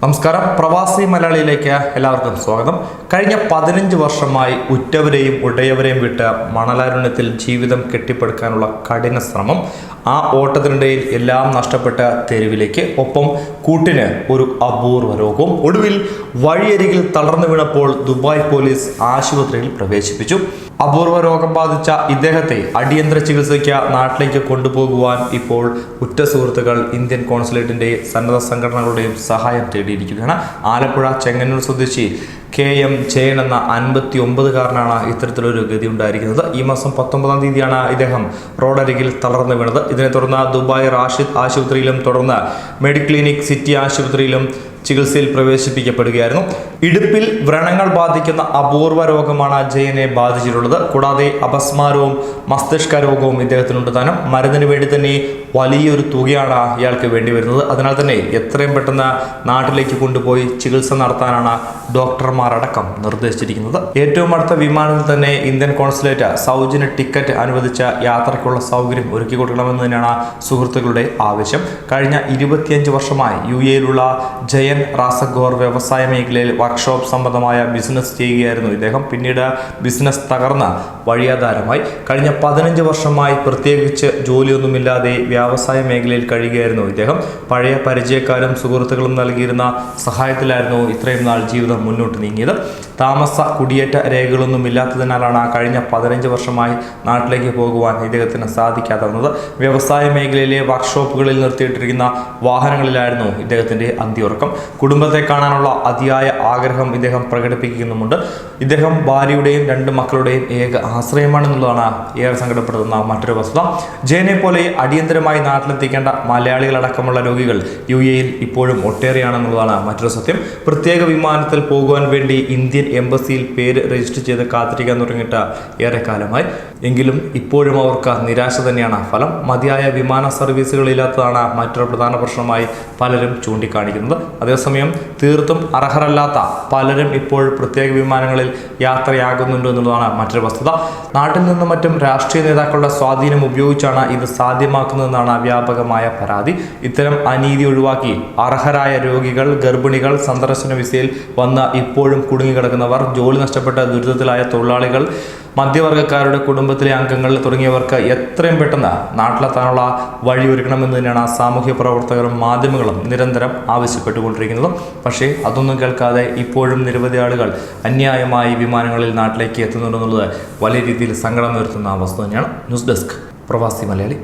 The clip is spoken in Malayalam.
നമസ്കാരം. പ്രവാസി മലയാളിയിലേക്ക് എല്ലാവർക്കും സ്വാഗതം. കഴിഞ്ഞ 15 വർഷമായി ഉറ്റവരെയും ഉടയവരെയും വിട്ട് മണലാരുണ്യത്തിൽ ജീവിതം കെട്ടിപ്പടുക്കാനുള്ള കഠിന ശ്രമം. ആ ഓട്ടത്തിനിടയിൽ എല്ലാം നഷ്ടപ്പെട്ട തെരുവിലേക്ക്, ഒപ്പം കൂട്ടിന് ഒരു അപൂർവ രോഗവും. ഒടുവിൽ വഴിയരികിൽ തളർന്നു വീണപ്പോൾ ദുബായ് പോലീസ് ആശുപത്രിയിൽ പ്രവേശിപ്പിച്ചു. അപൂർവ രോഗം ബാധിച്ച ഇദ്ദേഹത്തെ അടിയന്തര ചികിത്സയ്ക്ക് നാട്ടിലേക്ക് കൊണ്ടുപോകുവാൻ ഇപ്പോൾ ഉറ്റ സുഹൃത്തുക്കൾ ഇന്ത്യൻ കോൺസുലേറ്റിന്റെ സന്നദ്ധ സംഘടനകളുടെയും സഹായം തേടിയിരിക്കുകയാണ്. ആലപ്പുഴ ചെങ്ങന്നൂർ സ്വദേശി KM ജയൻ എന്ന 59-കാരനാണ് ഇത്തരത്തിലൊരു ഗതി ഉണ്ടായിരിക്കുന്നത്. ഈ മാസം 19-ാം തീയതിയാണ് ഇദ്ദേഹം റോഡരികിൽ തളർന്നു വീണത്. ഇതിനെ തുടർന്ന് ദുബായ് റാഷിദ് ആശുപത്രിയിലും തുടർന്ന് മെഡിക്ലിനിക് സിറ്റി ആശുപത്രിയിലും ചികിത്സയിൽ പ്രവേശിപ്പിക്കപ്പെടുകയായിരുന്നു. ഇടുപ്പിൽ വ്രണങ്ങൾ ബാധിക്കുന്ന അപൂർവ രോഗമാണ് ജയനെ ബാധിച്ചിട്ടുള്ളത്. കൂടാതെ അപസ്മാരവും മസ്തിഷ്ക രോഗവും ഇദ്ദേഹത്തിനുണ്ട് താനും. മരുന്നിന് വേണ്ടി തന്നെ വലിയൊരു തുകയാണ് ഇയാൾക്ക് വേണ്ടി വരുന്നത്. അതിനാൽ തന്നെ എത്രയും പെട്ടെന്ന് നാട്ടിലേക്ക് കൊണ്ടുപോയി ചികിത്സ നടത്താനാണ് ഡോക്ടർമാരടക്കം നിർദ്ദേശിച്ചിരിക്കുന്നത്. ഏറ്റവും അടുത്ത വിമാനത്തിൽ തന്നെ ഇന്ത്യൻ കോൺസുലേറ്റ് സൗജന്യ ടിക്കറ്റ് അനുവദിച്ച യാത്രയ്ക്കുള്ള സൗകര്യം ഒരുക്കി കൊടുക്കണമെന്ന് തന്നെയാണ് സുഹൃത്തുക്കളുടെ ആവശ്യം. കഴിഞ്ഞ 25 വർഷമായി UAE-യിലുള്ള ജയൻ റാസഗോർ വ്യവസായ മേഖലയിൽ വർക്ക്ഷോപ്പ് സംബന്ധമായ ബിസിനസ് ചെയ്യുകയായിരുന്നു ഇദ്ദേഹം. പിന്നീട് ബിസിനസ് തകർന്ന് വഴിയാധാരമായി. കഴിഞ്ഞ 15 വർഷമായി പ്രത്യേകിച്ച് ജോലിയൊന്നുമില്ലാതെ വ്യവസായ മേഖലയിൽ കഴിയുകയായിരുന്നു ഇദ്ദേഹം. പഴയ പരിചയക്കാരും സുഹൃത്തുക്കളും നൽകിയിരുന്ന സഹായത്തിലായിരുന്നു ഇത്രയും നാൾ ജീവിതം മുന്നോട്ട് നീങ്ങിയത്. താമസ കുടിയേറ്റ രേഖകളൊന്നും ഇല്ലാത്തതിനാലാണ് കഴിഞ്ഞ 15 വർഷമായി നാട്ടിലേക്ക് പോകുവാൻ ഇദ്ദേഹത്തിന് സാധിക്കാതെ വന്നത്. വ്യവസായ മേഖലയിലെ വർക്ക്ഷോപ്പുകളിൽ നിർത്തിയിട്ടിരിക്കുന്ന വാഹനങ്ങളിലായിരുന്നു ഇദ്ദേഹത്തിന്റെ അന്ത്യോറക്കം. കുടുംബത്തെ കാണാനുള്ള അതിയായ ആഗ്രഹം ഇദ്ദേഹം പ്രകടിപ്പിക്കുന്നുമുണ്ട്. ഇദ്ദേഹം ഭാര്യയുടെയും 2 മക്കളുടെയും ഏക ആശ്രയമാണെന്നുള്ളതാണ് ഏറെ സങ്കടപ്പെടുത്തുന്ന മറ്റൊരു വസ്തുത. ജയനെ പോലെ അടിയന്തരമായി നാട്ടിലെത്തിക്കേണ്ട മലയാളികളടക്കമുള്ള രോഗികൾ UAE-യിൽ ഇപ്പോഴും ഒട്ടേറെയാണെന്നുള്ളതാണ് മറ്റൊരു സത്യം. പ്രത്യേക വിമാനത്തിൽ പോകുവാൻ വേണ്ടി ഇന്ത്യൻ എംബസിയിൽ പേര് രജിസ്റ്റർ ചെയ്ത് കാത്തിരിക്കാൻ തുടങ്ങിയിട്ട് ഏറെക്കാലമായി. എങ്കിലും ഇപ്പോഴും അവർക്ക് നിരാശ തന്നെയാണ് ഫലം. മതിയായ വിമാന സർവീസുകളില്ലാത്തതാണ് മറ്റൊരു പ്രധാന പ്രശ്നമായി പലരും ചൂണ്ടിക്കാണിക്കുന്നത്. അതേസമയം തീർത്തും അർഹരല്ലാത്ത പലരും ഇപ്പോൾ പ്രത്യേക വിമാനങ്ങളിൽ യാത്രയാകുന്നുണ്ട് എന്നുള്ളതാണ് മറ്റൊരു വസ്തുത. നാട്ടിൽ നിന്നും മറ്റും രാഷ്ട്രീയ നേതാക്കളുടെ സ്വാധീനം ഉപയോഗിച്ചാണ് ഇത് സാധ്യമാക്കുന്നതെന്നാണ് വ്യാപകമായ പരാതി. ഇത്തരം അനീതി ഒഴിവാക്കി അർഹരായ രോഗികൾ, ഗർഭിണികൾ, സന്ദർശന വിസയിൽ വന്ന് ഇപ്പോഴും കുടുങ്ങിക്കിടക്കുന്നവർ, ജോലി നഷ്ടപ്പെട്ട ദുരിതത്തിലായ തൊഴിലാളികൾ, മധ്യവർഗക്കാരുടെ കുടുംബത്തിലെ അംഗങ്ങൾ തുടങ്ങിയവർക്ക് എത്രയും പെട്ടെന്ന് നാട്ടിലെത്താനുള്ള വഴിയൊരുക്കണമെന്ന് തന്നെയാണ് സാമൂഹ്യ പ്രവർത്തകരും മാധ്യമങ്ങളും നിരന്തരം ആവശ്യപ്പെട്ടുകൊണ്ടിരിക്കുന്നത്. പക്ഷേ അതൊന്നും കേൾക്കാതെ ഇപ്പോഴും നിരവധി ആളുകൾ അന്യായമായി വിമാനങ്ങളിൽ നാട്ടിലേക്ക് എത്തുന്നുണ്ടെന്നുള്ളത് വലിയ രീതിയിൽ സങ്കടം വരുത്തുന്ന അവസ്ഥ തന്നെയാണ്. ന്യൂസ് ഡെസ്ക് പ്രവാസി മലയാളി.